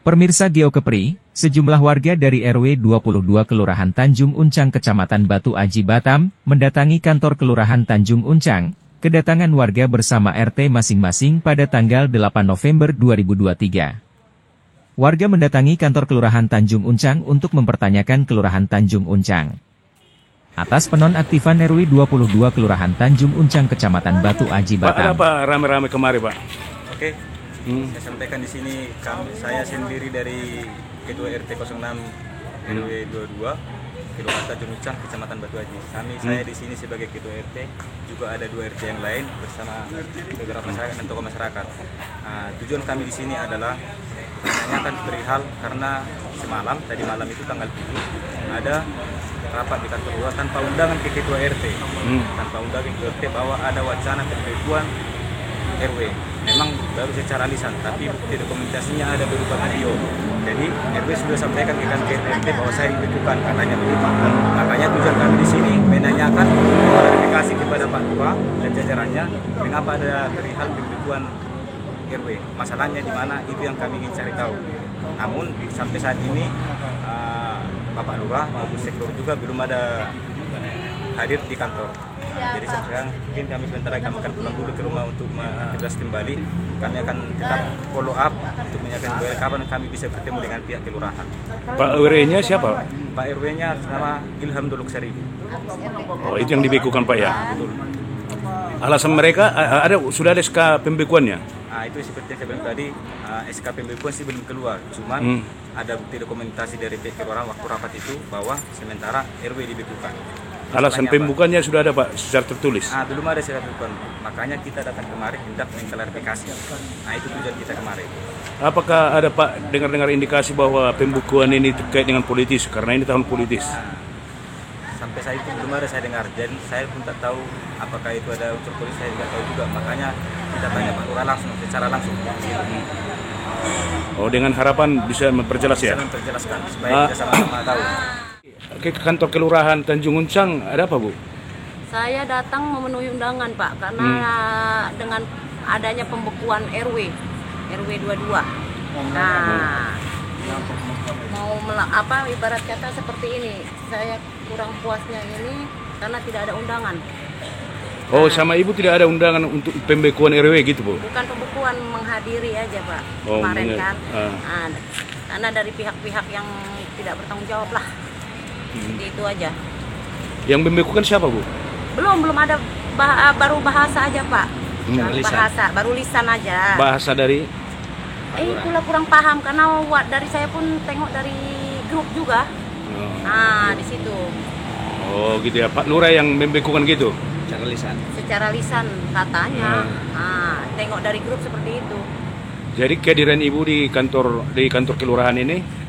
Pemirsa Geokepri, sejumlah warga dari RW 22 Kelurahan Tanjung Uncang Kecamatan Batu Aji Batam, mendatangi kantor Kelurahan Tanjung Uncang. Kedatangan warga bersama RT masing-masing pada tanggal 8 November 2023. Warga mendatangi kantor Kelurahan Tanjung Uncang untuk mempertanyakan Kelurahan Tanjung Uncang atas penonaktifan RW 22 Kelurahan Tanjung Uncang Kecamatan Batu Aji Batam. Pak, ada apa rame-rame kemari, Pak? Oke, saya sampaikan di sini saya sendiri dari Ketua RT 06 RW 22 Kelurahan Tanjung Uncang Kecamatan Batu Aji. Saya di sini sebagai Ketua RT, juga ada 2 RT yang lain bersama beberapa masyarakat dan tokoh masyarakat. Tujuan kami di sini adalah menanyakan perihal karena tadi malam itu tanggal 7 ada rapat di kantor luar tanpa undangan ke Ketua RT, tanpa undangan ke RT bahwa ada wacana pembekuan RW. Memang baru secara lisan, tapi bukti dokumentasinya ada berupa video. Jadi RW sudah sampaikan ke kantor RT bahwa saya dibekukan, katanya begitu. Makanya tujuan kami di sini menanyakan klarifikasi kepada Pak Lurah dan jajarannya mengapa ada perihal pembekuan RW. Masalahnya di mana, itu yang kami ingin cari tahu. Namun sampai saat ini Bapak Lurah maupun sektor juga belum ada hadir di kantor. Jadi sekarang mungkin kami sebentar lagi akan pulang dulu ke rumah untuk menjelaskan kembali. Kami akan tetap follow up untuk menyampaikan kapan kami bisa bertemu dengan pihak kelurahan. Pak RW-nya siapa? Pak RW-nya nama Ilham Dolok Sari. Oh, itu yang dibekukan, Pak, ya? Betul. Alasan mereka sudah ada SK pembekuannya? Itu seperti yang saya bilang tadi, SK pembekuan sih belum keluar. Cuman ada bukti dokumentasi dari pihak kelurahan waktu rapat itu bahwa sementara RW dibekukan. Alasan pembukaannya sudah ada, Pak, secara tertulis? Belum ada secara tertulis. Makanya kita datang kemarin hendak mengklarifikasi. Itu tujuan kita kemarin. Apakah ada, Pak, dengar-dengar indikasi bahwa pembukuan ini terkait dengan politis? Karena ini tahun politis. Sampai saat itu belum ada saya dengar. Dan saya pun tak tahu apakah itu ada unsur politis, saya tidak tahu juga. Makanya kita tanya Pak Lurah langsung, secara langsung. Oh, dengan harapan bisa memperjelas ya? Bisa memperjelaskan, supaya kita sama-sama tahu. Oke, ke kantor Kelurahan Tanjung Uncang, ada apa, Bu? Saya datang memenuhi undangan, Pak, karena dengan adanya pembekuan RW 22. Nah, mau ibarat kata seperti ini, saya kurang puasnya ini karena tidak ada undangan. Oh, sama Ibu tidak ada undangan untuk pembekuan RW gitu, Bu? Bukan pembekuan, menghadiri aja, Pak. Oh, kemarin kan. Karena dari pihak-pihak yang tidak bertanggung jawab lah. Itu aja. Yang membekukan siapa, Bu? Belum ada, baru bahasa aja, Pak. Baru lisan aja. Bahasa dari? Itulah kurang paham karena dari saya pun tengok dari grup juga. Di situ. Oh, gitu ya. Pak Lurah yang membekukan gitu? Secara lisan katanya. Tengok dari grup seperti itu. Jadi kehadiran Ibu di kantor kelurahan ini?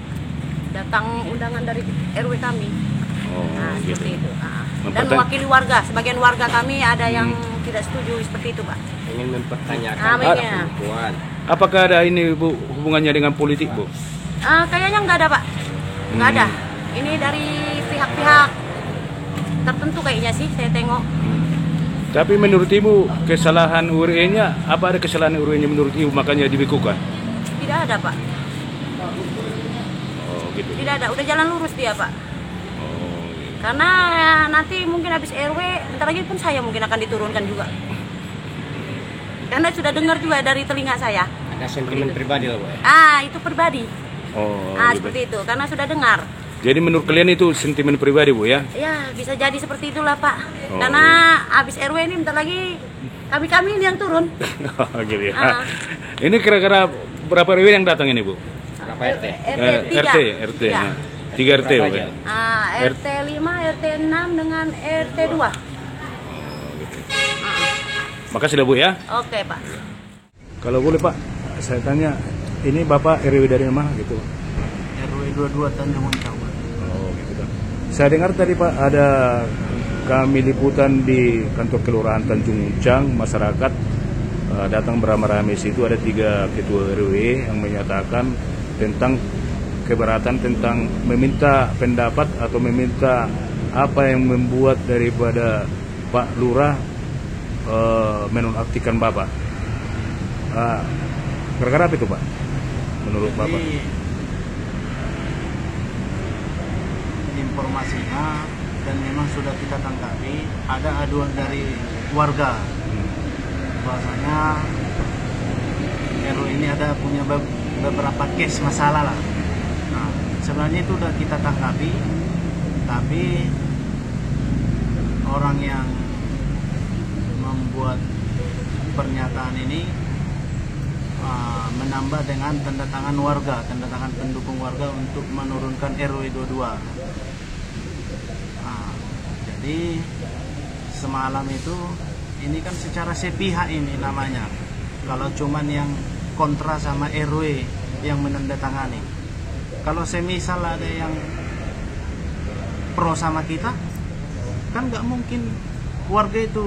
Datang undangan dari RW kami. Gitu. Seperti itu. Dan mewakili warga. Sebagian warga kami ada yang tidak setuju seperti itu, Pak. Ingin mempertanyakan pembukuan. Apakah ada ini, Bu, hubungannya dengan politik, Bu? Kayaknya nggak ada, Pak. Nggak ada. Ini dari pihak-pihak tertentu kayaknya sih, saya tengok. Tapi menurut Ibu, kesalahan URE-nya, apa ada kesalahan URE-nya menurut Ibu makanya dibekukan? Tidak ada, Pak. Gitu. Tidak ada, udah jalan lurus dia, Pak. Gitu. Karena nanti mungkin habis RW, bentar lagi pun saya mungkin akan diturunkan juga. Karena sudah dengar juga dari telinga saya. Ada sentimen pribadi lah, Bu. Itu pribadi. Gitu. Seperti itu, karena sudah dengar. Jadi menurut kalian itu sentimen pribadi, Bu, ya? Ya, bisa jadi seperti itulah, Pak. Karena habis RW ini bentar lagi kami ini yang turun. Gitu ya. Ini kira-kira berapa RW yang datang ini, Bu? Berapa RT? RT 3. 3 RT, Bu, ya? RT 5, RT 6 dengan RT 2. Makasih dah, Bu, ya. Oke, Pak. Kalau boleh, Pak, saya tanya, ini Bapak RW dari mana gitu? RW 22 Tanjung Uncang. Oh, gitu kan. Saya dengar tadi, Pak, ada kami liputan di kantor Kelurahan Tanjung Uncang, masyarakat datang beramai-ramai. Situ ada 3 ketua RW yang menyatakan tentang keberatan tentang meminta pendapat atau meminta apa yang membuat daripada Pak Lurah menonaktifkan Bapak. Gara-gara apa itu, Pak? Menurut Bapak? informasinya dan memang sudah kita tanggapi, ada aduan dari warga bahwasanya RW ini ada punya beberapa case masalah lah. Nah, sebenarnya itu udah kita tanggapi, tapi orang yang membuat pernyataan ini menambah dengan tanda tangan warga, tanda tangan pendukung warga untuk menurunkan RW 22. Jadi semalam itu ini kan secara sepihak ini namanya. Kalau cuman yang kontra sama RW yang menandatangani. Kalau semisal ada yang pro sama kita, kan nggak mungkin warga itu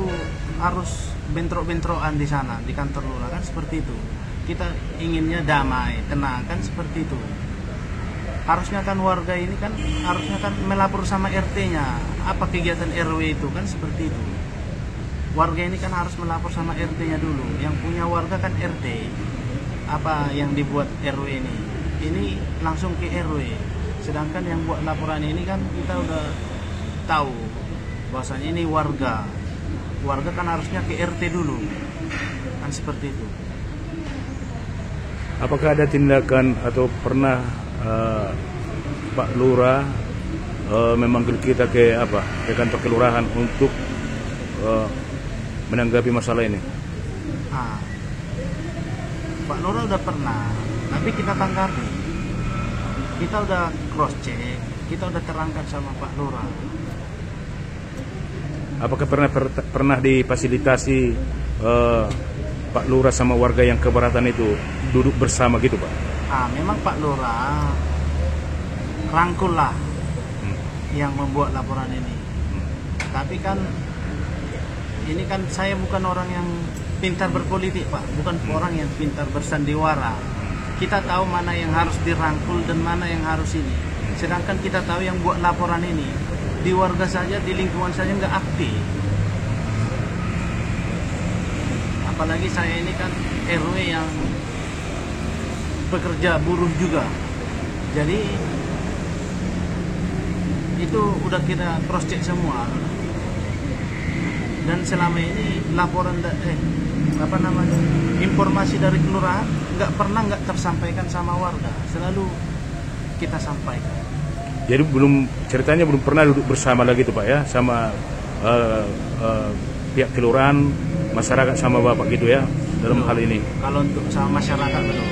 harus bentrok-bentrokan di sana di kantor lurah, kan seperti itu. Kita inginnya damai, tenang, kan seperti itu. Harusnya kan warga ini kan harusnya kan melapor sama RT-nya apa kegiatan RW itu, kan seperti itu. Warga ini kan harus melapor sama RT-nya dulu. Yang punya warga kan RT. Apa yang dibuat RW ini langsung ke RW. Sedangkan yang buat laporan ini kan kita udah tahu bahwasanya ini warga kan harusnya ke RT dulu, kan seperti itu. Apakah ada tindakan atau pernah Pak Lurah memanggil kita ke kantor kelurahan untuk menanggapi masalah ini? Pak Lurah udah pernah, tapi kita tanggapi. Kita udah cross check, kita udah terangkan sama Pak Lurah. Apakah pernah difasilitasi Pak Lurah sama warga yang keberatan itu duduk bersama gitu, Pak? Memang Pak Lurah rangkul lah yang membuat laporan ini. Tapi kan ini kan saya bukan orang yang pintar berpolitik, Pak, bukan orang yang pintar bersandiwara. Kita tahu mana yang harus dirangkul dan mana yang harus ini. Sedangkan kita tahu yang buat laporan ini di warga saja, di lingkungan saja nggak aktif. Apalagi saya ini kan RW yang pekerja buruh juga. Jadi itu udah kita cross check semua. Dan selama ini laporan informasi dari kelurahan nggak tersampaikan sama warga, selalu kita sampaikan. Jadi ceritanya belum pernah duduk bersama lagi tuh Pak ya, sama pihak kelurahan, masyarakat sama Bapak gitu ya dalam hal ini. Kalau untuk sama masyarakat belum.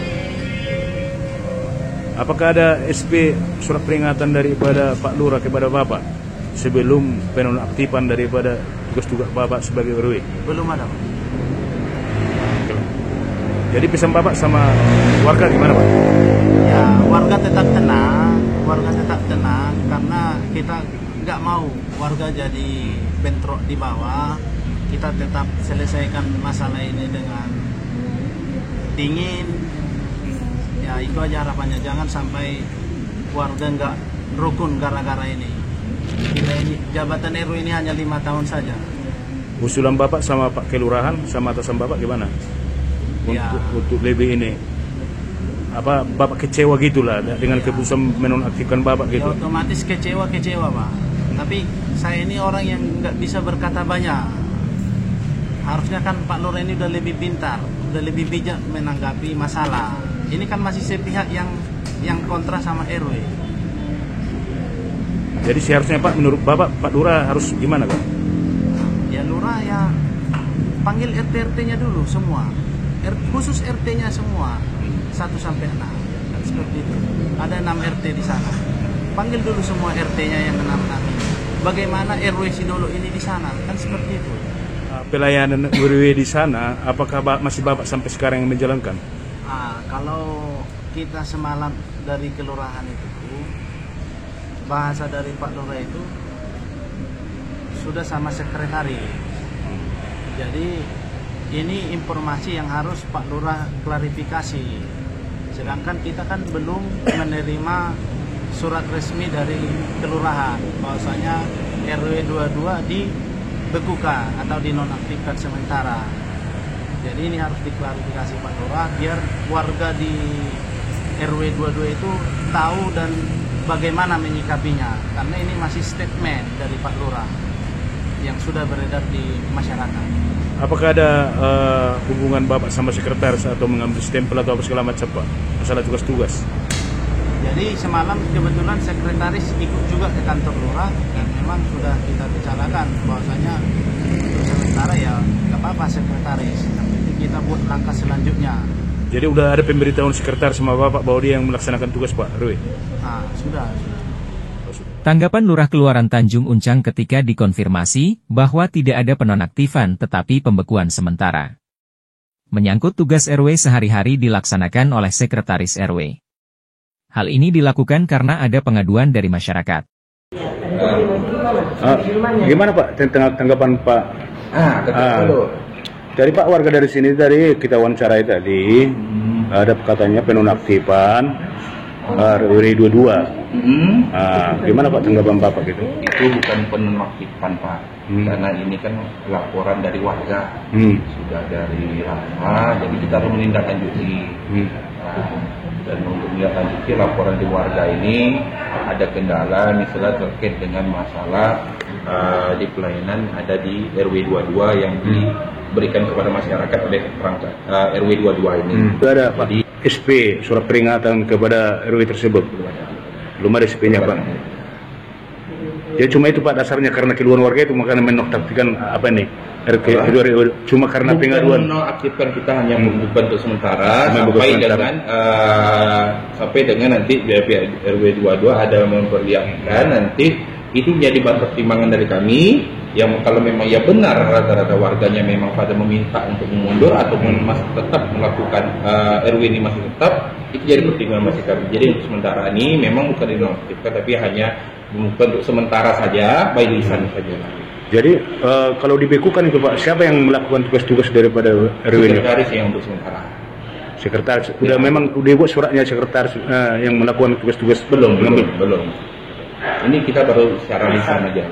Apakah ada SP surat peringatan daripada Pak Lurah kepada Bapak sebelum penonaktifan daripada tugas-tugas Bapak sebagai RW? Belum ada. Jadi pesan Bapak sama warga gimana Pak? Ya, warga tetap tenang karena kita nggak mau warga jadi bentrok di bawah. Kita tetap selesaikan masalah ini dengan dingin. Ya, itu aja harapannya, jangan sampai warga nggak rukun gara-gara ini. Kita ini jabatan RW ini hanya 5 tahun saja. Usulan Bapak sama Pak Kelurahan sama atasan Bapak gimana? Untuk lebih ini apa Bapak kecewa gitulah dengan keputusan menonaktifkan Bapak gitu? Ya, otomatis kecewa Pak. Tapi saya ini orang yang nggak bisa berkata banyak. Harusnya kan Pak Lurah ini udah lebih pintar, udah lebih bijak menanggapi masalah. Ini kan masih sepihak yang kontra sama RW. Jadi seharusnya Pak, menurut Bapak, Pak Lurah harus gimana Pak? Ya Lurah ya panggil RT-RT-nya dulu semua, khusus RT-nya semua 1-6 kan seperti itu. Ada 6 RT di sana. Panggil dulu semua RT-nya yang 6 ini. Bagaimana RW Sidolo ini di sana kan seperti itu. Pelayanan RW di sana, apakah masih Bapak sampai sekarang yang menjalankan? Kalau kita semalam dari kelurahan itu, bahasa dari Pak Lurah itu sudah sama sekretaris. Jadi ini informasi yang harus Pak Lurah klarifikasi. Sedangkan kita kan belum menerima surat resmi dari kelurahan bahwasanya RW 22 dibekukan atau dinonaktifkan sementara. Jadi ini harus diklarifikasi Pak Lurah biar warga di RW 22 itu tahu dan bagaimana menyikapinya, karena ini masih statement dari Pak Lurah yang sudah beredar di masyarakat. Apakah ada hubungan Bapak sama sekretaris atau mengambil stempel atau apa segala macam Pak? Masalah tugas-tugas. Jadi semalam kebetulan sekretaris ikut juga ke kantor Lurah dan memang sudah kita bicarakan bahwasanya untuk sementara ya nggak apa-apa sekretaris, yang penting kita buat langkah selanjutnya. Jadi udah ada pemberitahuan sekretaris sama Bapak bahwa dia yang melaksanakan tugas Pak RW? Nah, sudah. Tanggapan Lurah Keluaran Tanjung Uncang ketika dikonfirmasi bahwa tidak ada penonaktifan tetapi pembekuan sementara. Menyangkut tugas RW sehari-hari dilaksanakan oleh Sekretaris RW. Hal ini dilakukan karena ada pengaduan dari masyarakat. Gimana Pak tanggapan Pak? Dari Pak warga dari sini tadi kita wawancarai tadi ada katanya penonaktifan RW 22. Gimana Pak tanggapan Bapak gitu? Itu bukan penonaktifan Pak, karena ini kan laporan dari warga, sudah dari lama, jadi kita harus menindaklanjuti. Dan untuk menindaklanjuti laporan di warga ini ada kendala misalnya terkait dengan masalah di pelayanan ada di RW 22 yang diberikan kepada masyarakat oleh perangkat RW 22 ini. Ada Pak SP surat peringatan kepada RW tersebut? Belum ada SP-nya Pak. Ya cuma itu Pak dasarnya karena keluhan warga itu makanya menonaktifkan apa nih? Cuma karena pengaduan. Menonaktifkan kita hanya membuka untuk sementara sampai dengan nanti dari pihak RW 22 ada memperlihatkan nanti itu menjadi bahan pertimbangan dari kami yang kalau memang ya benar rata-rata warganya memang pada meminta untuk mundur ataupun masih tetap melakukan RW ini masih tetap, itu jadi pertimbangan masih kami. Jadi untuk sementara ini memang bukan dinonaktifkan tapi hanya bukan untuk sementara saja, by lisan saja. Jadi kalau dibekukan itu Pak, siapa yang melakukan tugas-tugas daripada RW ini? Sekretaris yang untuk sementara. Sekretaris, udah memang udah buat suratnya sekretaris yang melakukan tugas-tugas? Belum. Ini kita baru secara lisan aja.